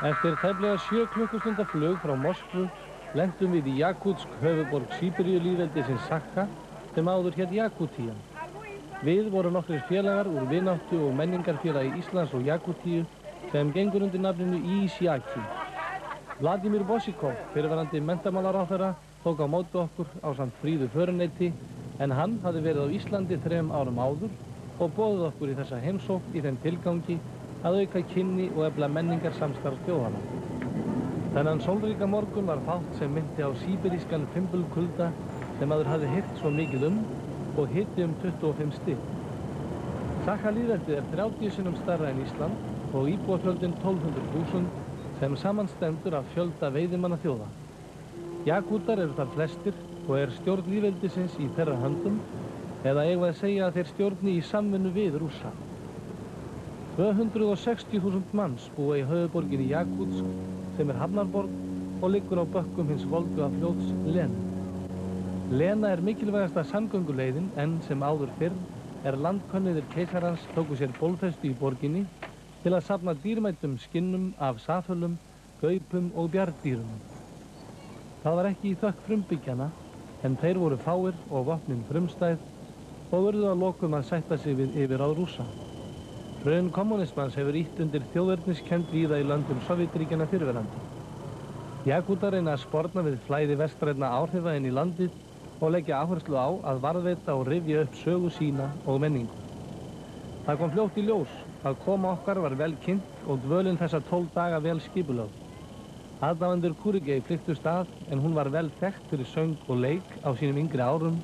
Eftir tæplega 7 klukkustunda flug frá Moskvu lentum við í Jakutsk, höfuðborg Síberíulýðveldisins Sakha, sem áður hét Jakútía. Við vorum nokkrir félagar úr vináttu og menningarfélagi Íslands og Jakútíu sem gengur undir nafninu Ísjaki. Vladimir Bosikov, fyrrverandi menntamálaráðherra, tók á móti okkur ásamt Fríðu föruneyti, en hann hafði verið á Íslandi 3 árum áður og boðið okkur í þessa heimsókn í þeim tilgangi að auka kynni og efla menningarsamstarf þjóðanna. Þennan sólríka morgun var fátt sem myndi á síberískan fimbulkulda sem maður hafði heyrt svo mikið og hiti 25 stig. Sakha-lýðveldið er 30 sinnum stærra en Ísland og íbúafjöldinn 1200.000 sem samanstendur af fjölda veiðimanna þjóða. Jakútar eru þar flestir og er stjórn lýðveldisins í þeirra höndum, eða eigum við að segja að þeir stjórni í samvinnu við Rússa. 260.000 manns búa í höfuðborginni Jakutsk, sem er hafnarborg og liggur á bökkum hins volduga fljóts Lena. Lena er mikilvægasta samgönguleiðin en sem áður fyrr er landkönnuðir keisarans tóku sér bólfestu í borginni til að safna dýrmætum skinnum af safölum, gaupum og bjarndýrum. Það var ekki í þökk frumbyggjana, en þeir voru fáir og vopnin frumstæð og urðu að lokum að sætta sig við yfirráð Rússa. Hrun kommunismans hefur ýtt undir þjóðerniskennd víða í löndum Sovétríkjanna fyrrverandi. Jakútar reyna að sporna við flæði vestrænna áhrifa inn í landið og leggja áherslu á að varðveita og rifja upp sögu sína og menningu. Það kom fljótt í ljós að koma okkar var vel kynnt og dvölin þessa 12 daga vel skipulögð. Aðdáendur Kuregei flyktust að en hún var vel þekkt fyrir söng og leik á sínum yngri árum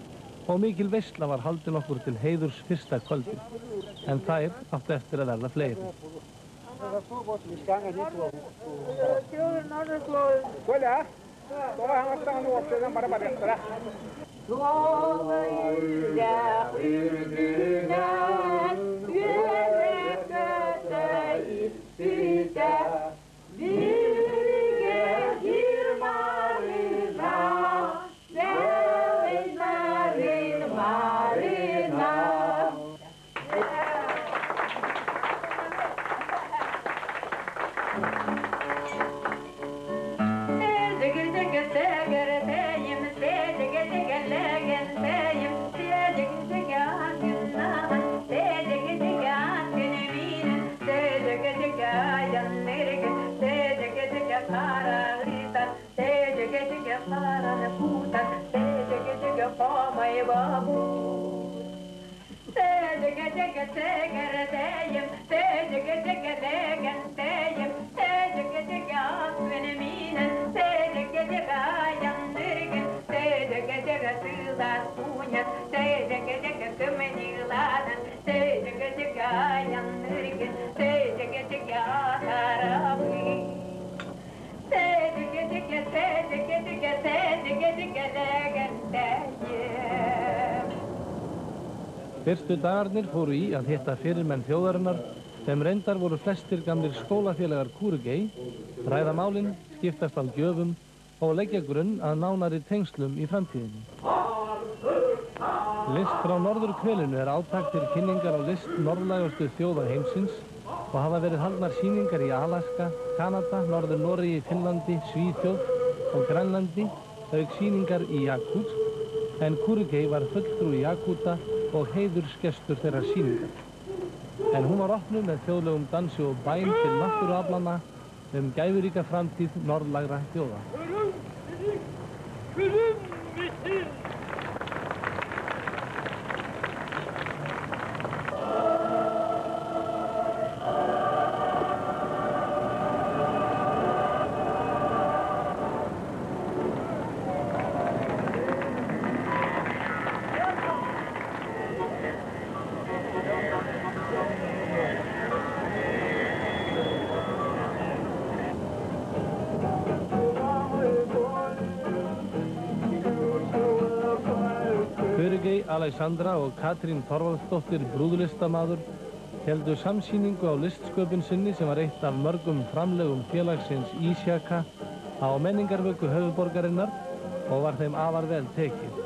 og mikil veisla var haldin okkur til heiðurs fyrsta kvöldi, en þær áttu eftir að verða fleiri. Fyrstu dagarnir fóru í að hitta fyrirmenn þjóðarinnar sem reyndar voru flestir gamlir skólafélagar Kuregei, ræða málin, skiptast á gjöfum og leggja grunn að nánari tengslum í framtíðinni. List frá Norðurhvelinu er átak til kynningar á list norðlægustu þjóða heimsins og hafa verið haldnar sýningar í Alaska, Kanada, Norður-Noregi, Finnlandi, Svíþjóð og Grænlandi, auk sýningar í Jakutsk, en Kuregei var fulltrúi Jakúta og heiðursgestur þeirra sýningar. En hún var opnuð með þjóðlegum dansi og bæn til náttúruaflanna gæfuríka framtíð norðlægra þjóða. Alexandra og Katrín Þorvaldsdóttir, brúðlistamaður, héldu samsýningu á listsköpun sinni sem var eitt af mörgum framlegum félagsins Ísjaka á menningarvöku höfuðborgarinnar og var þeim afar vel tekið.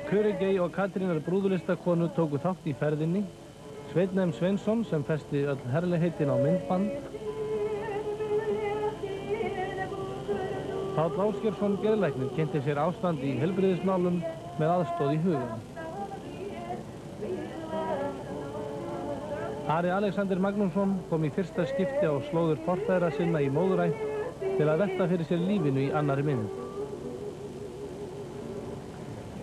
Körugey og Katrínar brúðlistakonu tóku þátt í ferðinni, Sveinn M. Sveinsson sem festi öll herligheitin á myndband, Páll Ásgeirsson geðlæknir kynnti sér ástand í heilbrigðismálum með aðstoð í hugann. Ari Alexander Magnússon kom í fyrsta skipti á slóður forfeðra sinna í móðurætt til að velta fyrir sér lífinu í annarri mynd.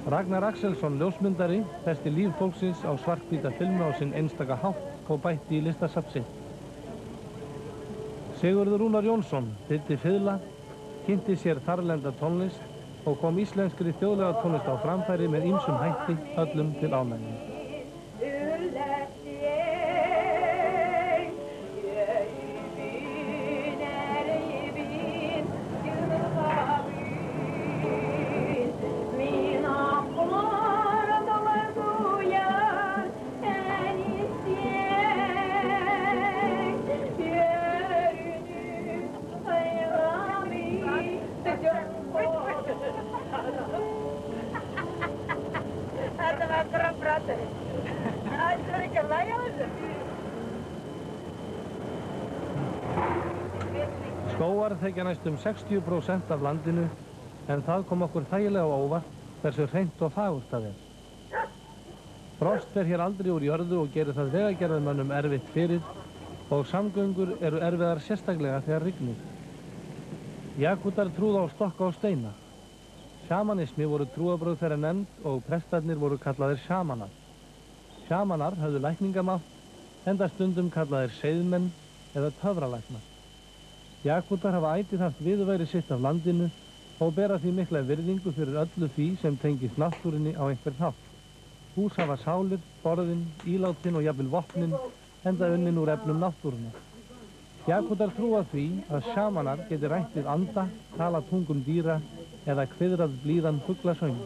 Ragnar Axelsson, ljósmyndari, festi líf fólksins á svarthvíta filmu á sinn einstaka hátt og bætti í listasafn sitt. Sigurður Rúnar Jónsson þýddi fiðla, kynnti sér þarlenda tónlist og kom íslenskri þjóðlega tónlist á framfæri með ýmsum hætti öllum til ánægju. Skógar þekja næstum 60% af landinu, en það kom okkur þægilega á óvart hversu hreint og fagurt það er. Frost fer hér aldrei úr jörðu og gerir það vegagerðarmönnum erfitt fyrir og samgöngur eru erfiðar sérstaklega þegar rignir. Jakútar trúðu á stokka og steina. Sjamanismi voru trúarbrögð þeirra nefnd og prestarnir voru kallaðir sjamanar. Sjamanar höfðu lækningamátt, enda stundum kallaðir seiðmenn eða töfralæknar. Jakútar hafa ætíð haft viðurværi sitt af landinu og bera því mikla virðingu fyrir öllu því sem tengist náttúrunni á einhvern hátt. Hús hafa sálir, borðin, ílátin og jafnvel vopnin, enda unnin úr efnum náttúrunnar. Jakútar trúa því að sjamanar geti rætt við anda, tala tungum dýra eða kviðrað blíðan fuglasöng.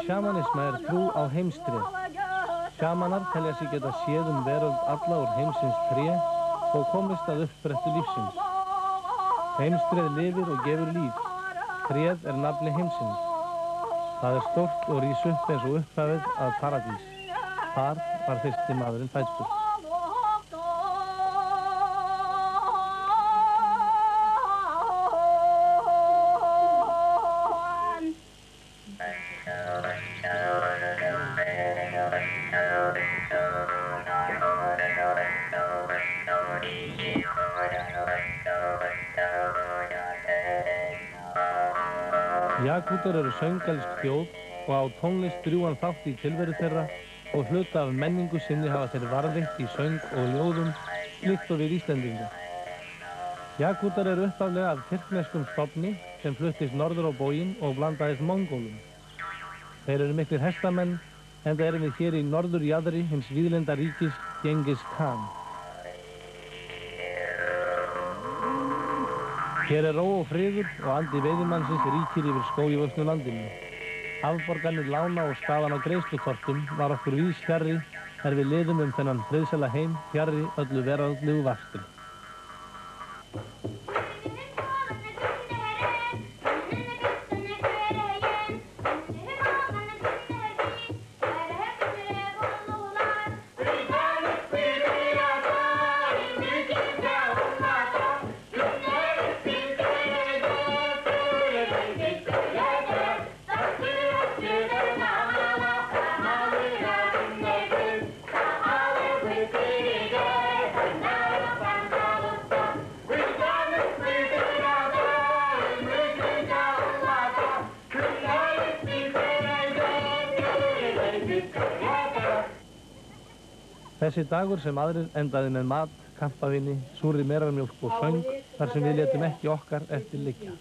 Sjamanisma er trú á heimstrið. Sjamanar telja sig geta séð veröld alla úr heimsins tré og komist að uppsprettu lífsins. Heimstrið lifir og gefur líf. Tréð er nafni heimsins. Það er stórt og rís upp eins og upphafið að paradís. Þar var fyrsti maðurinn fæddur. Jakútar eru söngelsk þjóð og á tónlist drjúgan þátt í tilveru þeirra og hluta af menningu sinni hafa þeir varðveitt í söng og ljóðum líkt og við Íslendingar. Jakútar eru upphaflega af tyrkneskum stofni sem fluttist norður á bóginn og blandaðist Mongólum. Þeir eru miklir hestamenn, enda erum við hér í norðurjaðri hins víðlenda ríkis Djengis Khan. Hér er ró og friður og andi veiðimannsins ríkir yfir skógivöxnu landinu. Afborganir lána og staðan á greiðslukortum var okkur víðs fjarri við liðum þennan friðsæla heim fjarri öllu veraldlegu vafstri. Þessi dagur sem aðrir endaði með mat, kampavíni, súrri merarmjólk og söng þar sem við létum ekki okkar eftir liggja.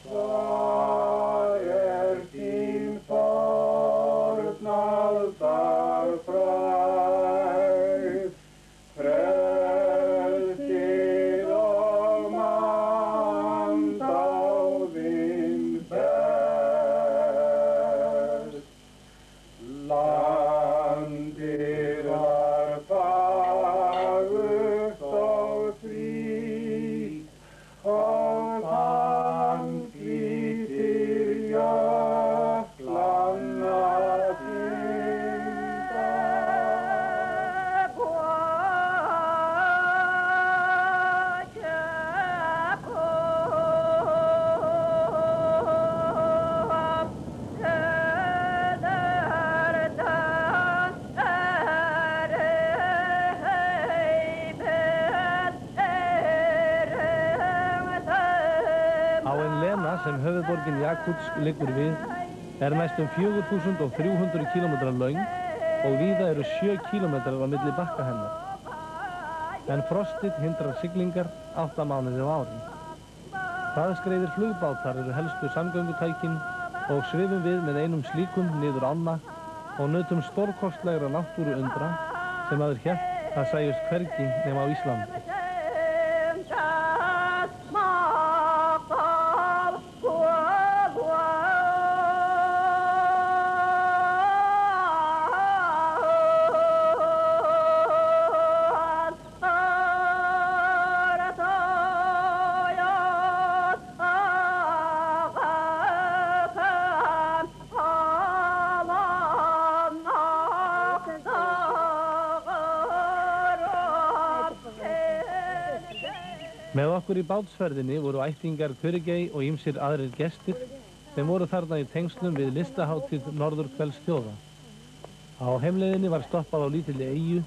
Það þín fornaldar frægð, frelsið og manndáðin best. Landið var fagurt og frítt og þann flýtir jöklanna tinda. Sem höfuðborgin Jakútsk liggur við næstum 4300 kilometrar löng og víða eru 7 kilometrar á milli bakka hennar. En frostið hindrar siglingar 8 mánuði á ári. Hraðskreiðir flugbátar eru helstu samgöngutækin og svifum við með einum slíkum niður ána og nutum stórkostlegra náttúru undra sem maður hélt að sæjust hvergi nema á Íslandi. Með okkur í bátsferðinni voru ættingar Kurigey og ýmsir aðrir gestir sem voru þarna í tengslum við listahátíð Norðurhvelsþjóða. Á heimleiðinni var stoppað á lítilli eyju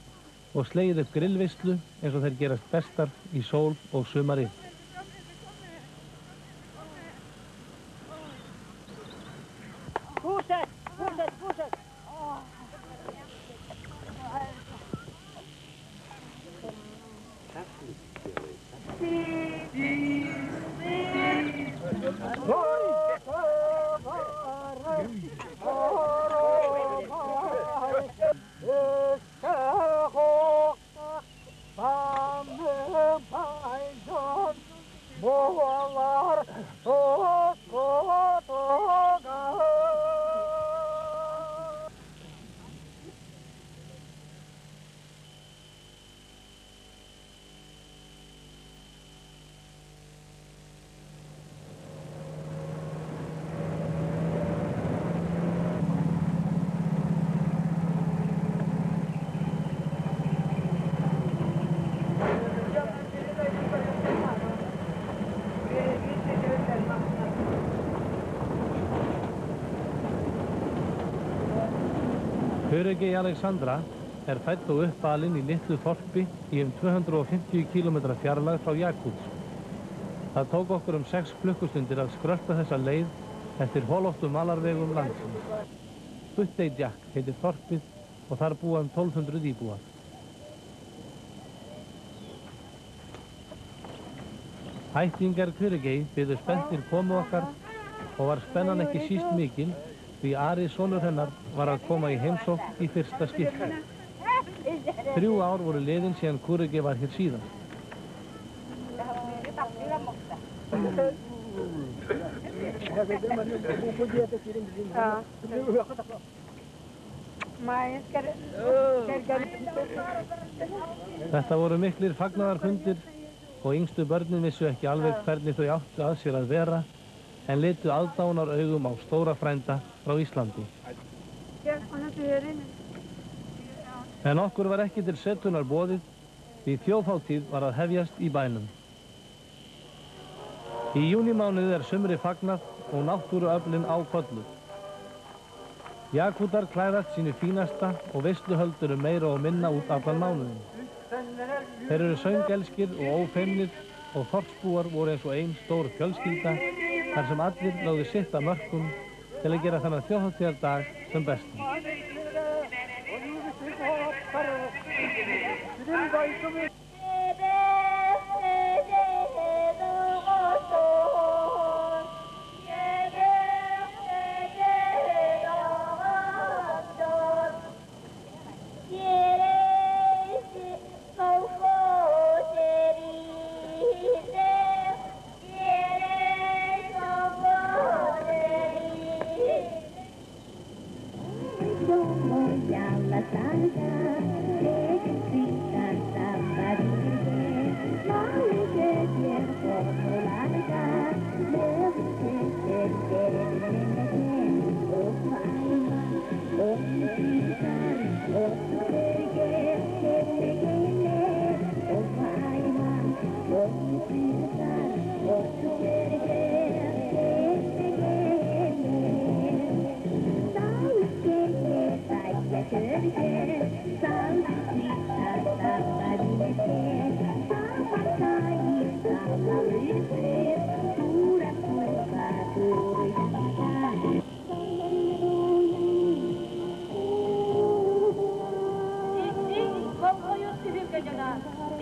og slegið upp grillveislu eins og þær gerast bestar í sól og sumari. Kurigey Alexandra er fædd og uppalinn í litlu þorpi í 250 km fjarlægð frá Jakutsk. Það tók okkur 6 klukkustundir að skrölta þessa leið eftir holóttum malarvegum landsins. Butteidjak heitir þorpið og þar búa 1200 íbúar. Ættingjar Kurigei biðu spenntir komu okkar og var spennan ekki síst mikil því Ari, sonur hennar, var að koma í heimsókn í fyrsta skipti. 3 ár voru liðin síðan Kurigei var hér síðan. Þetta voru miklir fagnaðarfundir og yngstu börnin vissu ekki alveg hvernig þau áttu að sér að vera en litu aðdánar augum á stóra frænda frá Íslandi. En okkur var ekki til setunar boðið því þjóðhátíð var að hefjast í bænum. Í júnímánuði er sumri fagnað og náttúruöflin á kollu. Jakútar klæðast sínu fínasta og veisluhölduru meira og minna út allan mánuðin. Þeir eru söngelskir og ófeimnir og þorpsbúar voru eins og ein stór fjölskylda þar sem allir lögðu sitt af mörkum til að gera þennan þjóðhátíðardag sem bestan.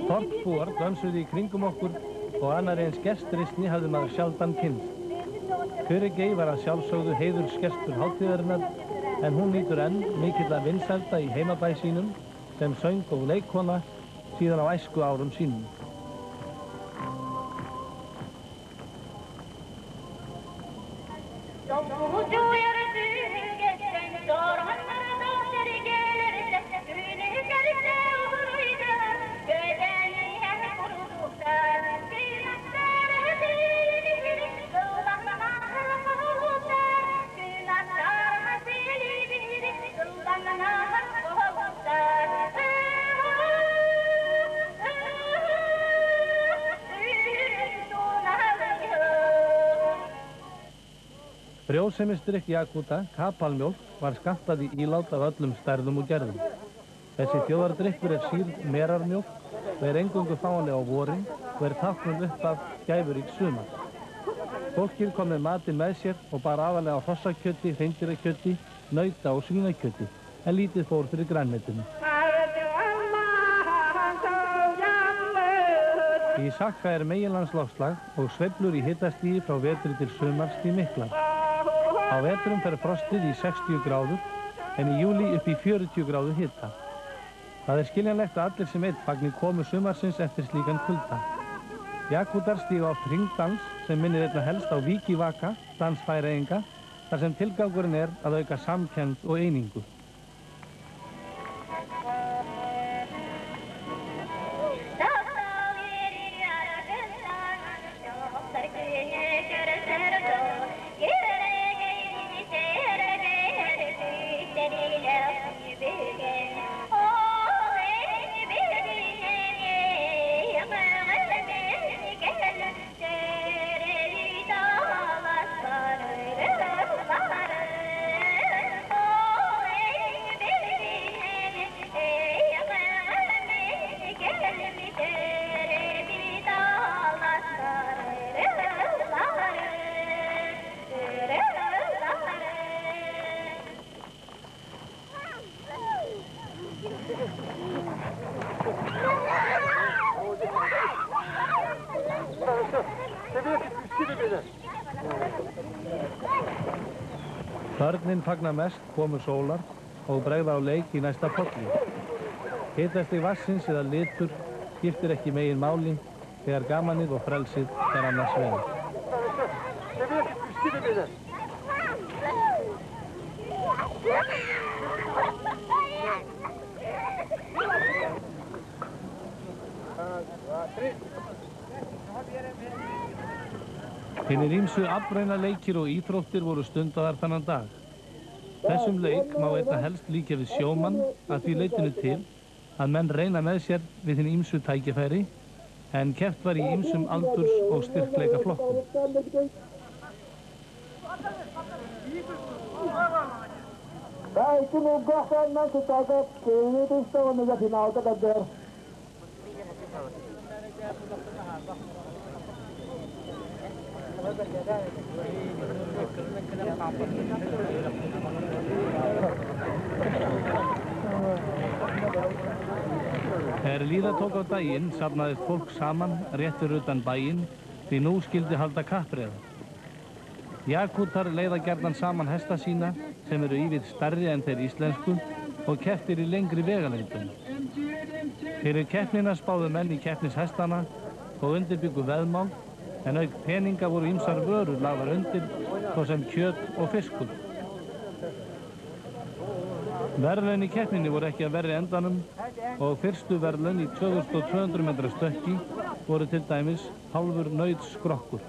Þorpsbúar dönsuðu í kringum okkur og annar eins gestrisni hafði maður sjaldan kynnst. Kurigei var að sjálfsögðu heiðursgestur hátíðarinnar en hún nýtur enn mikilla vinsælda í heimabæ sínum sem söng og leikkona síðan á æsku árum sínum. Frjósemisdrykk Jakúta, kapalmjólk, var skammtað í ílát af öllum stærðum og gerðum. Þessi þjóðardrykkur er sýrð merarmjólk og er eingöngu fáanleg á vorin og er táknuð upp af gæfurík sumar. Fólkið kom með matinn með sér og bar aðalega á hrossakjöti, hreindýrakjöti, nauta og svínakjöti, en lítið fór fyrir grænmetinu. Í Sakka er meginlandsloftslag og sveiflur í hitastigi frá vetri til sumars því miklar. Á vetrum fer frostið í 60 gráður en í júlí upp í 40 gráðu hita. Það er skiljanlegt að allir sem einn fagni komu sumarsins eftir slíkan kulda. Jakútar stíga á hringdans sem minnir einna helst á Vikivaka, dans Færeyinga, þar sem tilgangurinn er að auka samkennd og einingu. Börnin fagna mest komu sólar og bregða á leik í næsta polli. Hitastig vatnsins eða litur skiptir ekki megin máli þegar gamanið og frelsið annars vegar. Hinir ýmsu afræna leikir og íþróttir voru stundaðar þennan dag. Þessum leik má einna helst líkja við sjómann að því leytinu til að menn reyna með sér við hin ýmsu tækifæri en keppt var í ýmsum aldurs- og styrkleika flokkum. Kaikki mun kohtaan sitä kiinnitystä on ja sinä auta der. Þegar líða tók á daginn safnaðist fólk saman rétt fyrir utan bæinn því nú skyldi halda kappreiða. Jakútar leiða gjarnan saman hesta sína sem eru ívið stærri en þeir íslensku og kepptir í lengri vegalengdum. Fyrir keppnina spáðu menn í keppnishestana og undirbyggu veðmál en auk peninga voru ýmsar vörur lagðar undir svo sem kjöt og fiskur. Verðlaun í keppninni voru ekki að verri endanum og fyrstu verðlaun í 2200 metra stökki voru til dæmis hálfur nautskrokkur.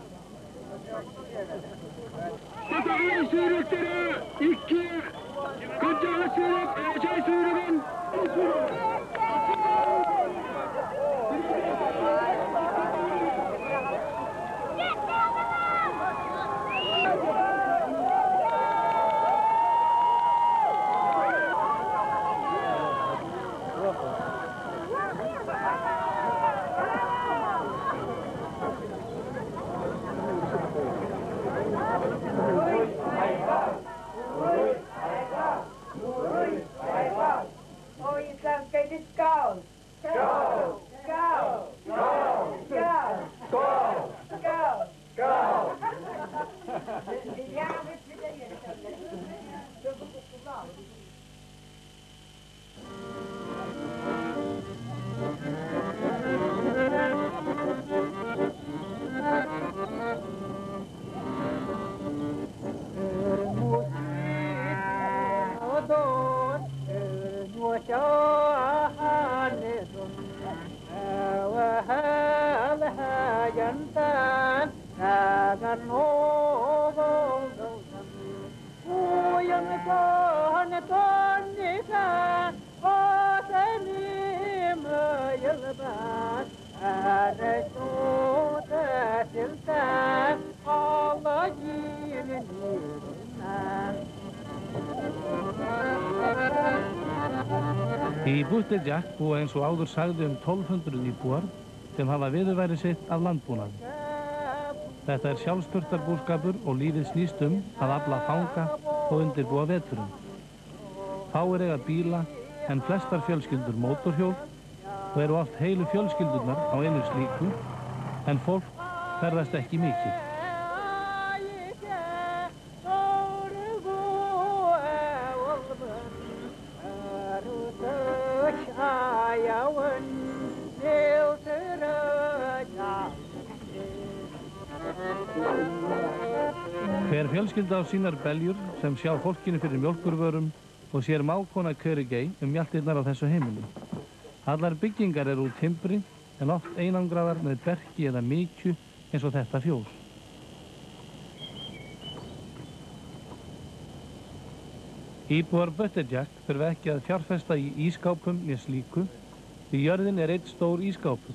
Í Butterjack búa eins og áður sagði 1200 íbúar sem hafa viðurværi sitt af landbúnaði. Þetta er sjálfsþurftarbúskapur og lífið snýst að afla fanga og undirbúa veturinn. Fáir eiga bíla en flestar fjölskyldur mótorhjól og eru oft heilu fjölskyldurnar á einu slíku en fólk ferðast ekki mikið. Hver fjölskylda á sínar beljur sem sjá fólkinu fyrir mjólkurvörum og sér mákona Körigey mjaltirnar á þessu heimili. Allar byggingar eru úr timbri en oft einangraðar með berki eða mykju eins og þetta fjós. Íbúar Butterjack þurfa ekki að fjárfesta í ískápum né slíku því jörðin er einn stór ískápur.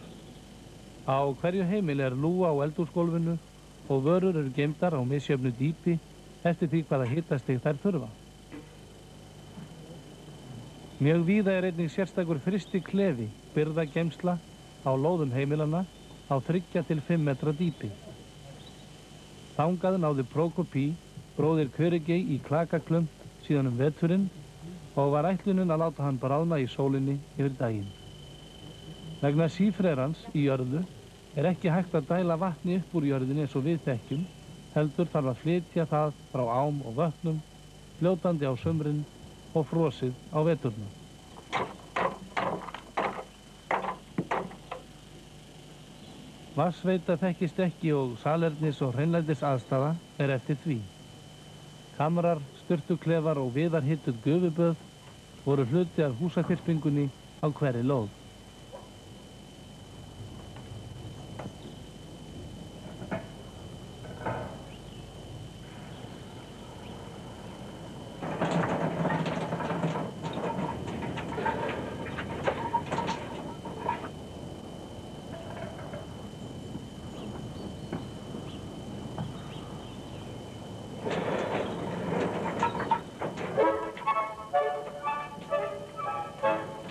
Á hverju heimili er lúga á eldhúsgólfinu og vörur eru geymdar á misjöfnu dýpi eftir því hvaða hitastig þær þurfa. Mjög víða er einnig sérstakur frystiklefi, birgðageymsla á lóðum heimilanna á 3 til 5 metra dýpi. Þangað náði Prokopí, bróðir Körigey í klakaklump síðan veturinn og var ætlunin að láta hann bráðna í sólinni yfir daginn. Vegna sífrerans í jörðu er ekki hægt að dæla vatni upp úr jörðinni eins og við þekkjum, heldur þarf að flytja það frá ám og vötnum fljótandi á sumrin og frosið á veturna. Vatnsveita þekkist ekki og salernis- og hreinlætis aðstaða er eftir því. Kamrar, sturtuklefar og viðarhituð gufuböð voru hluti af húsaþyrpingunni á hverri lóð.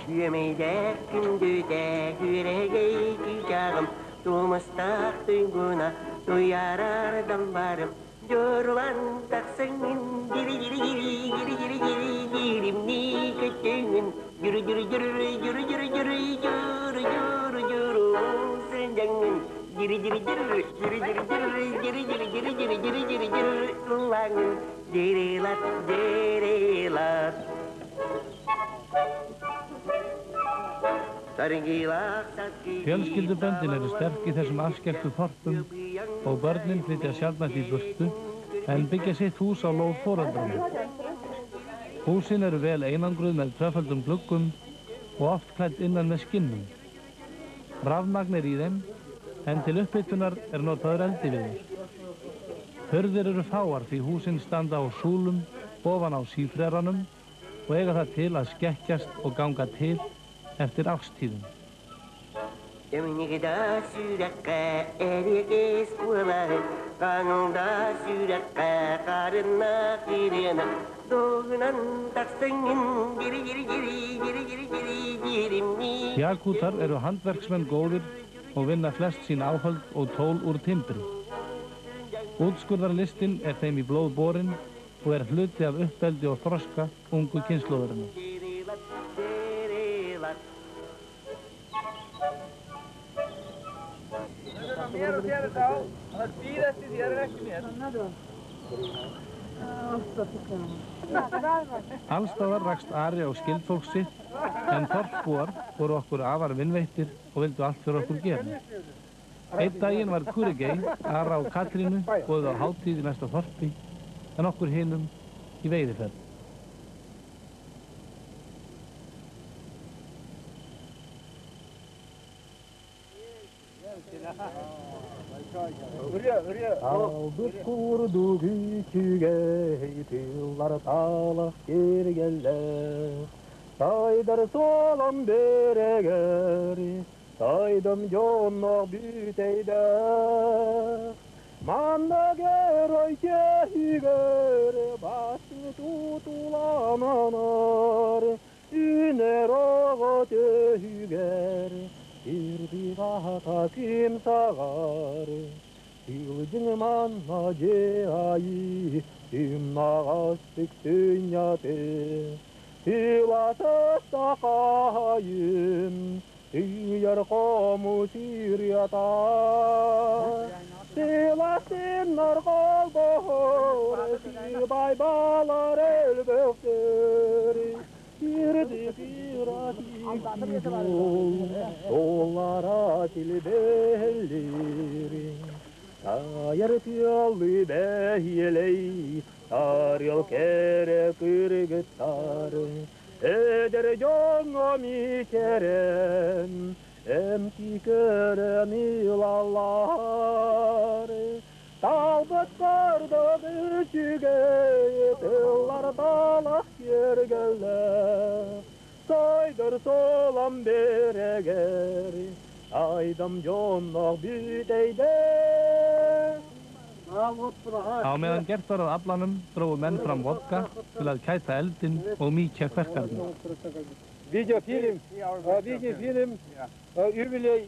Yömeyde gündüde yüreğe gücağım Durmuştak duyguna duyarar dallarım Yorulan taksının giri giri giri giri giri giri girimni kötünün Yürü yürü yürü yürü yürü yürü yürü yürü yürü Sırıncağın giri giri giri yürü yürü yürü giri giri giri giri giri giri giri Kulağın derilat derilat Fjölskylduböndin eru sterk í þessum afskekktu þorpum og börnin flytja sjaldnast í burtu en byggja sitt hús á lóð foreldrana. Húsin eru vel einangruð með tvöföldum gluggum og oft klædd innan með skinnum. Rafmagn er í þeim en til upphitunar er notaður eldiviður. Hurðir eru fáar því húsin standa á súlum ofan á sífreranum og eiga það til að skekkjast og ganga til eftir árstíðum. Emnigda sürekka erikes kular, kanında sürekka karına girena, doğunan taksengin giri giri giri giri giri giri girimni. Jakútar eru handverksmenn góðir og vinna flest sín áhöld og tól úr timbri. Útskurðarlistin er þeim í blóð borin og er hluti af uppeldi og þroska ungu kynslóðarinnar. Mér og þér þá, það býð eftir þér er ekki mér. Allstaðar rakst Ari á skyldfólk sitt, en þorpsbúar voru okkur afar vinveittir og vildu allt fyrir okkur gera. Einn daginn var Kurigei, Ara og Katrínu boðið á hátíð í næsta þorpi, en okkur hinum í veiðiferð. Aldık kurdu küçüge Tıllar talak gergeller Saydar solam bereger Saydım jonok büteyde Manda geroy kehiger Başını tutulamanar Üner oğu töhüger Irbiğata kim sağar Yılcınman acayı Ümnağastık dünyada Hilatı sakayım Yer komu Siryata Silasınlar kalbahor Sibay bağlar elbefleri Girdi firati yol Sollara tilbelleri Ayar tiyallı behyeley Tarıl kere kırgıttar Eder jongo mi keren Emti körem ilallar Talbıt karda büçüge Tıllar talak yergeller Saydır solam bereger Aydam jonok büteyde Á meðan gert var að aflanum drógu menn fram vodka til að kæta eldinn og mýkja kverkarna. Видеофильм, юбилей